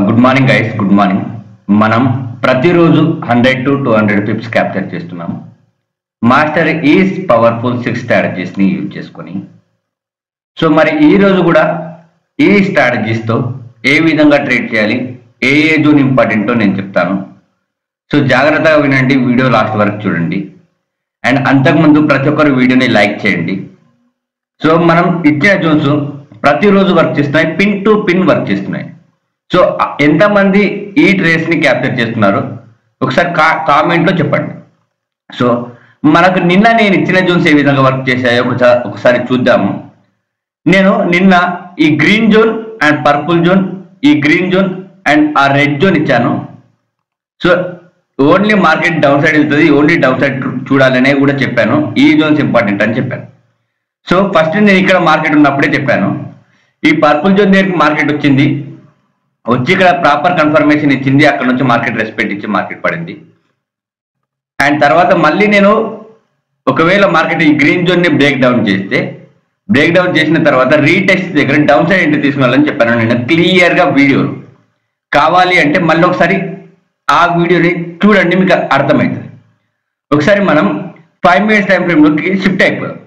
Good morning guys, good morning. మనం ప్రతిరోజు 100 to 200 Pips capture చేస్తున్నాం. మాస్టర్ ఈజ్ పవర్ఫుల్ 6 స్ట్రాటజీస్ ని యూజ్ చేసుకొని. సో మరి ఈ రోజు కూడా ఈ స్ట్రాటజీస్ తో ఏ విధంగా ట్రేడ్ చేయాలి, ఏ జోన్ ఇంపార్టెంటో నేను చెప్తాను. సో జాగ్రత్తగా వినండి, వీడియో లాస్ట్ వరకు చూడండి. అండ్ అంతకుముందు ప్రతి ఒక్కరు వీడియోని లైక్ చేయండి. సో మనం ఇచ్చిన జోన్స్ ప్రతిరోజు వర్క్ చేస్తున్నాయి, పిన్ టు పిన్ వర్క్ చేస్తున్నాయి. సో ఎంతమంది ఈ ట్రేడ్స్ ని క్యాప్చర్ చేస్తున్నారు ఒకసారి కామెంట్ లో చెప్పండి. సో మనకు నిన్న నేను ఇచ్చిన జోన్స్ ఏ విధంగా వర్క్ చేశాయో ఒకసారి చూద్దాము. నేను నిన్న ఈ green zone and purple zone, ఈ గ్రీన్ జోన్ అండ్ ఆ రెడ్ జోన్ ఇచ్చాను. So only market down side వెళ్తుంది, ఓన్లీ డౌన్ సైడ్ చూడాలనే కూడా చెప్పాను. ఈ జోన్స్ ఇంపార్టెంట్ అని చెప్పాను. సో ఫస్ట్ నేను ఇక్కడ మార్కెట్ ఉన్నప్పుడే చెప్పాను, ఈ పర్పుల్ జోన్ దగ్గరికి మార్కెట్ వచ్చింది, వచ్చి ఇక్కడ ప్రాపర్ కన్ఫర్మేషన్ ఇచ్చింది, అక్కడ నుంచి మార్కెట్ రెస్పెక్ట్ ఇచ్చి మార్కెట్ పడింది. అండ్ తర్వాత మళ్ళీ నేను ఒకవేళ మార్కెట్ ఈ గ్రీన్ జోన్ ని బ్రేక్ డౌన్ చేసిన తర్వాత రీటెస్ట్ దగ్గర డౌన్ సైడ్ ఎంట్రీ తీసుకున్నాలని చెప్పాను నేను క్లియర్ గా వీడియోలు. కావాలి అంటే మళ్ళీ ఒకసారి ఆ వీడియోని చూడండి, మీకు అర్థమవుతుంది. ఒకసారి మనం 5 minutes టైం ఫ్రేమ్ లోకి షిఫ్ట్ అయిపోయాం.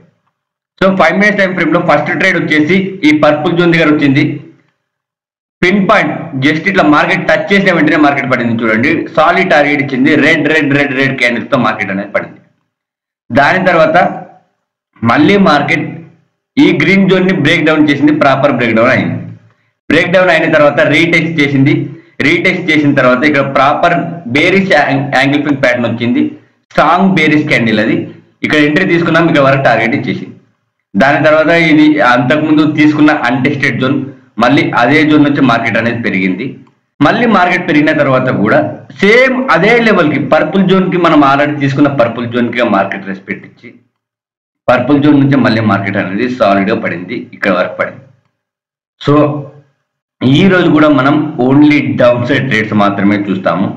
సో 5 minutes టైం ఫ్రేమ్ లో ఫస్ట్ ట్రేడ్ వచ్చేసి ఈ పర్పుల్ జోన్ దగ్గర వచ్చింది. పిన్ పాయింట్ జస్ట్ ఇట్లా మార్కెట్ టచ్ చేసిన వెంటనే మార్కెట్ పడింది. చూడండి, సాలిడ్ టార్గెట్ ఇచ్చింది, red red red red candles తో మార్కెట్ అనేది పడింది. దాని తర్వాత మళ్ళీ మార్కెట్ ఈ గ్రీన్ జోన్ ని బ్రేక్ డౌన్ చేసింది, ప్రాపర్ బ్రేక్ డౌన్ అయింది. బ్రేక్ డౌన్ అయిన తర్వాత రీటెస్ట్ చేసింది. రీటెస్ట్ చేసిన తర్వాత ఇక్కడ proper bearish angle pin pattern వచ్చింది, స్ట్రాంగ్ బేరిష్ క్యాండిల్. అది ఇక్కడ ఎంట్రీ తీసుకున్నాం, ఇక్కడ వరకు టార్గెట్ ఇచ్చేసింది. దాని తర్వాత ఇది అంతకుముందు తీసుకున్న అన్టెస్టెడ్ జోన్, మళ్ళీ అదే జోన్ నుంచి మార్కెట్ అనేది పెరిగింది. మళ్ళీ మార్కెట్ పెరిగిన తర్వాత కూడా సేమ్ అదే లెవెల్ కి పర్పుల్ జోన్ కి మనం ఆల్రెడీ తీసుకున్న పర్పుల్ జోన్ కి మార్కెట్ రెస్పెక్ట్ ఇచ్చి పర్పుల్ జోన్ నుంచి మళ్ళీ మార్కెట్ అనేది సాలిడ్ గా పడింది, ఇక్కడ వరకు పడింది. సో ఈ రోజు కూడా మనం ఓన్లీ డౌన్ సైడ్ ట్రేడ్స్ మాత్రమే చూస్తాము,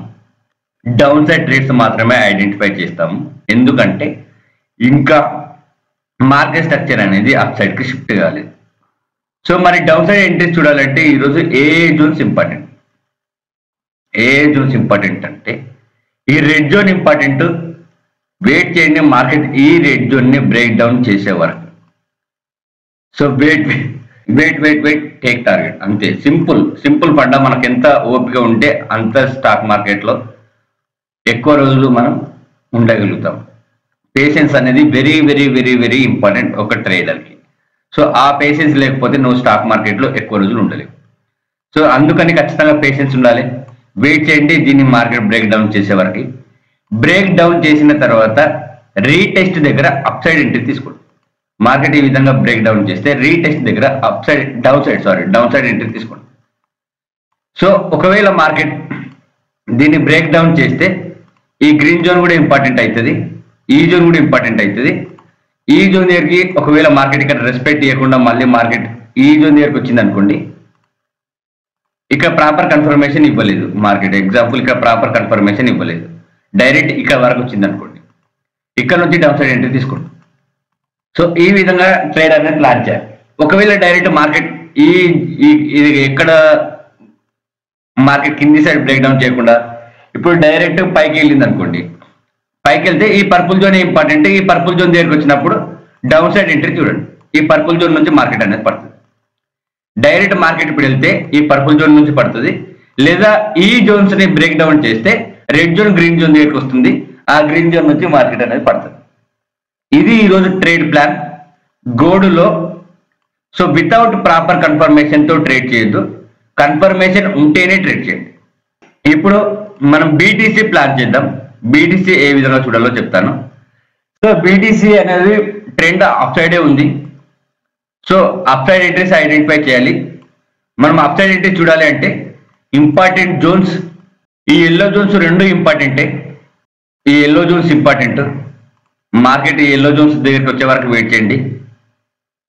డౌన్ సైడ్ ట్రేడ్స్ మాత్రమే ఐడెంటిఫై చేస్తాము. ఎందుకంటే ఇంకా మార్కెట్ స్ట్రక్చర్ అనేది అప్ సైడ్ కి షిఫ్ట్ కాలేదు. సో మరి డౌన్ సైడ్ ఎంట్రీస్ చూడాలంటే ఈరోజు ఏ జోన్స్ ఇంపార్టెంట్, ఏ జోన్స్ ఇంపార్టెంట్ అంటే ఈ రెడ్ జోన్ ఇంపార్టెంట్. వెయిట్ చేయండి, మార్కెట్ ఈ రెడ్ జోన్ ని బ్రేక్ డౌన్ చేసే వరకు. So wait wait wait wait take target, అంతే. సింపుల్ పంట. మనకు ఎంత ఓపిక ఉంటే అంత స్టాక్ మార్కెట్ లో ఎక్కువ రోజులు మనం ఉండగలుగుతాం. పేషెన్స్ అనేది very very very very important ఒక ట్రేడర్ కి. సో ఆ పేషెన్స్ లేకపోతే నువ్వు స్టాక్ మార్కెట్ లో ఎక్కువ రోజులు ఉండలేవు. సో అందుకని ఖచ్చితంగా పేషెన్స్ ఉండాలి. వెయిట్ చేయండి దీన్ని మార్కెట్ బ్రేక్ డౌన్ చేసే వరకు. బ్రేక్ డౌన్ చేసిన తర్వాత రీటెస్ట్ దగ్గర అప్ సైడ్ ఎంట్రీ తీసుకోండి. మార్కెట్ ఈ విధంగా బ్రేక్ డౌన్ చేస్తే రీటెస్ట్ దగ్గర డౌన్ సైడ్ ఎంట్రీ తీసుకోండి. సో ఒకవేళ మార్కెట్ దీన్ని బ్రేక్ డౌన్ చేస్తే ఈ గ్రీన్ జోన్ కూడా ఇంపార్టెంట్ అవుతుంది, ఈ జోన్ కూడా ఇంపార్టెంట్ అవుతుంది. ఈ జోన్ దగ్గరికి ఒకవేళ మార్కెట్ ఇక్కడ రెస్పెక్ట్ ఇవ్వకుండా మళ్ళీ మార్కెట్ ఈ జోన్ దగ్గరికి వచ్చింది అనుకోండి, ఇక్కడ ప్రాపర్ కన్ఫర్మేషన్ ఇవ్వలేదు మార్కెట్. ఎగ్జాంపుల్ ఇక్కడ ప్రాపర్ కన్ఫర్మేషన్ ఇవ్వలేదు, డైరెక్ట్ ఇక్కడ వరకు వచ్చింది అనుకోండి, ఇక్కడ నుంచి డౌన్ సైడ్ ఎంట్రీ తీసుకోండి. సో ఈ విధంగా ట్రేడ్ అనేది ప్లాన్ చేయాలి. ఒకవేళ డైరెక్ట్ మార్కెట్ ఇది ఎక్కడ మార్కెట్ కింది సైడ్ బ్రేక్ డౌన్ చేయకుండా ఇప్పుడు డైరెక్ట్ పైకి వెళ్ళింది అనుకోండి, పైకి వెళ్తే ఈ పర్పుల్ జోన్ ఇంపార్టెంట్. ఈ పర్పుల్ జోన్ దగ్గరికి వచ్చినప్పుడు డౌన్ సైడ్ ఎంట్రీ చూడండి, ఈ పర్పుల్ జోన్ నుంచి మార్కెట్ అనేది పడుతుంది. డైరెక్ట్ మార్కెట్ ఇప్పుడు వెళ్తే ఈ పర్పుల్ జోన్ నుంచి పడుతుంది, లేదా ఈ జోన్స్ ని బ్రేక్ డౌన్ చేస్తే రెడ్ జోన్ గ్రీన్ జోన్ దగ్గరికి వస్తుంది, ఆ గ్రీన్ జోన్ నుంచి మార్కెట్ అనేది పడుతుంది. ఇది ఈరోజు ట్రేడ్ ప్లాన్ గోల్డ్లో. సో వితౌట్ ప్రాపర్ కన్ఫర్మేషన్ తో ట్రేడ్ చేయొద్దు, కన్ఫర్మేషన్ ఉంటేనే ట్రేడ్ చేయండి. ఇప్పుడు మనం బీటీసీ ప్లాన్ చేద్దాం. బీటీసీ ఏ విధంగా చూడాలో చెప్తాను. సో బీటీసీ అనేది ట్రెండ్ అప్ సైడే ఉంది. So up side entries identify చేయాలి. మనం అప్ సైడ్ ఎంట్రీస్ చూడాలి అంటే ఇంపార్టెంట్ జోన్స్, ఈ ఎల్లో జోన్స్ రెండు ఇంపార్టెంటే. ఈ ఎల్లో జోన్స్ ఇంపార్టెంట్. మార్కెట్ ఈ ఎల్లో జోన్స్ దగ్గరికి వచ్చే వరకు వెయిట్ చేయండి.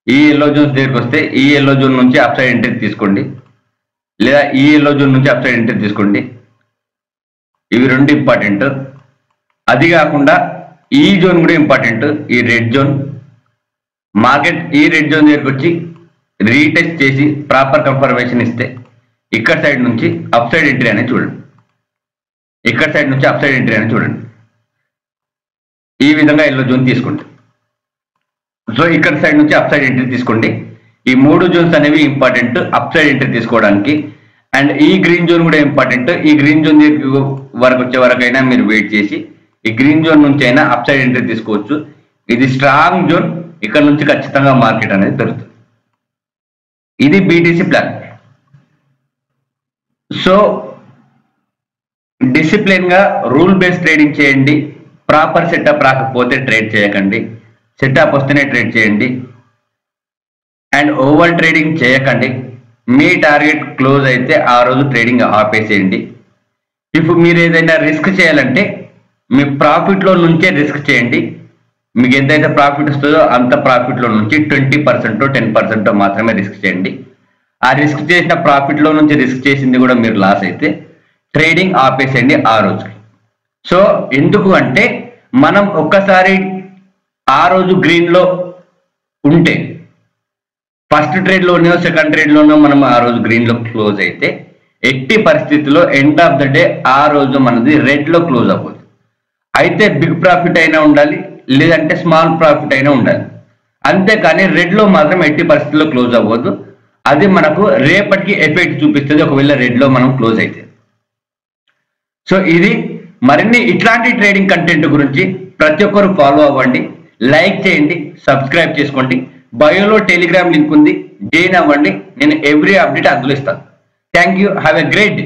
ఈ ఎల్లో జోన్స్ దగ్గరికి వస్తే ఈ ఎల్లో జోన్ నుంచి అప్ సైడ్ ఎంట్రీ తీసుకోండి, లేదా ఈ ఎల్లో జోన్ నుంచి అప్ సైడ్ ఎంట్రీ తీసుకోండి. ఇవి రెండు ఇంపార్టెంట్. అది కాకుండా ఈ జోన్ కూడా ఇంపార్టెంట్, ఈ రెడ్ జోన్. మార్కెట్ ఈ రెడ్ జోన్ దగ్గరికి వచ్చి రీటెస్ట్ చేసి ప్రాపర్ కన్ఫర్మేషన్ ఇస్తే ఇక్కడ సైడ్ నుంచి అప్ సైడ్ ఎంట్రీ అనేది చూడండి. ఇక్కడ సైడ్ నుంచి అప్ సైడ్ ఎంట్రీ అనేది చూడండి. ఈ విధంగా ఎల్లో జోన్ తీసుకోండి. సో ఇక్కడ సైడ్ నుంచి అప్ సైడ్ ఎంట్రీ తీసుకోండి. ఈ 3 జోన్స్ అనేవి ఇంపార్టెంట్ అప్ సైడ్ ఎంట్రీ తీసుకోవడానికి. అండ్ ఈ గ్రీన్ జోన్ కూడా ఇంపార్టెంట్. ఈ గ్రీన్ జోన్ వరకు వచ్చే వరకైనా మీరు వెయిట్ చేసి ఈ గ్రీన్ జోన్ నుంచి అయినా అప్ సైడ్ ఎంట్రీ తీసుకోవచ్చు. ఇది స్ట్రాంగ్ జోన్. ఇక్కడ నుంచి ఖచ్చితంగా మార్కెట్ అనేది పెరుగుతుంది. ఇది బీటీసీ ప్లాన్. సో డిసిప్లిన్ గా రూల్ బేస్డ్ ట్రేడింగ్ చేయండి. ప్రాపర్ సెటప్ రాకపోతే ట్రేడ్ చేయకండి. సెటప్ వస్తేనే ట్రేడ్ చేయండి. అండ్ ఓవర్ ట్రేడింగ్ చేయకండి. మీ టార్గెట్ క్లోజ్ అయితే ఆ రోజు ట్రేడింగ్ ఆపేసేయండి. ఇప్పుడు మీరు ఏదైనా రిస్క్ చేయాలంటే మీ ప్రాఫిట్లో నుంచే రిస్క్ చేయండి. మీకు ఎంతైతే ప్రాఫిట్ వస్తుందో అంత ప్రాఫిట్లో నుంచి 20% 10% మాత్రమే రిస్క్ చేయండి. ఆ రిస్క్ చేసిన ప్రాఫిట్లో నుంచి రిస్క్ చేసింది కూడా మీరు లాస్ అయితే ట్రేడింగ్ ఆపేసేయండి ఆ రోజుకి. సో ఎందుకు అంటే మనం ఒక్కసారి ఆ రోజు గ్రీన్లో ఉంటే ఫస్ట్ ట్రేడ్లోనో సెకండ్ ట్రేడ్లోనో మనం ఆ రోజు గ్రీన్లో క్లోజ్ అయితే ఎట్టి పరిస్థితుల్లో ఎండ్ ఆఫ్ ద డే ఆ రోజు మనది రెడ్లో క్లోజ్ అవ్వదు. అయితే బిగ్ ప్రాఫిట్ అయినా ఉండాలి, లేదంటే స్మాల్ ప్రాఫిట్ అయినా ఉండాలి. అంతేకాని రెడ్లో మాత్రం ఎట్టి పరిస్థితుల్లో క్లోజ్ అవ్వదు. అది మనకు రేపటికి ఎఫెక్ట్ చూపిస్తుంది ఒకవేళ రెడ్లో మనం క్లోజ్ అయితే. సో ఇది మరిన్ని ఇట్లాంటి ట్రేడింగ్ కంటెంట్ గురించి ప్రతి ఒక్కరు ఫాలో అవ్వండి, లైక్ చేయండి, సబ్స్క్రైబ్ చేసుకోండి. బయోలో టెలిగ్రామ్ లింక్ ఉంది, జాయిన్ అవ్వండి. నేను ఎవ్రీ అప్డేట్ అందులో ఇస్తాను. Thank you. Have a great day.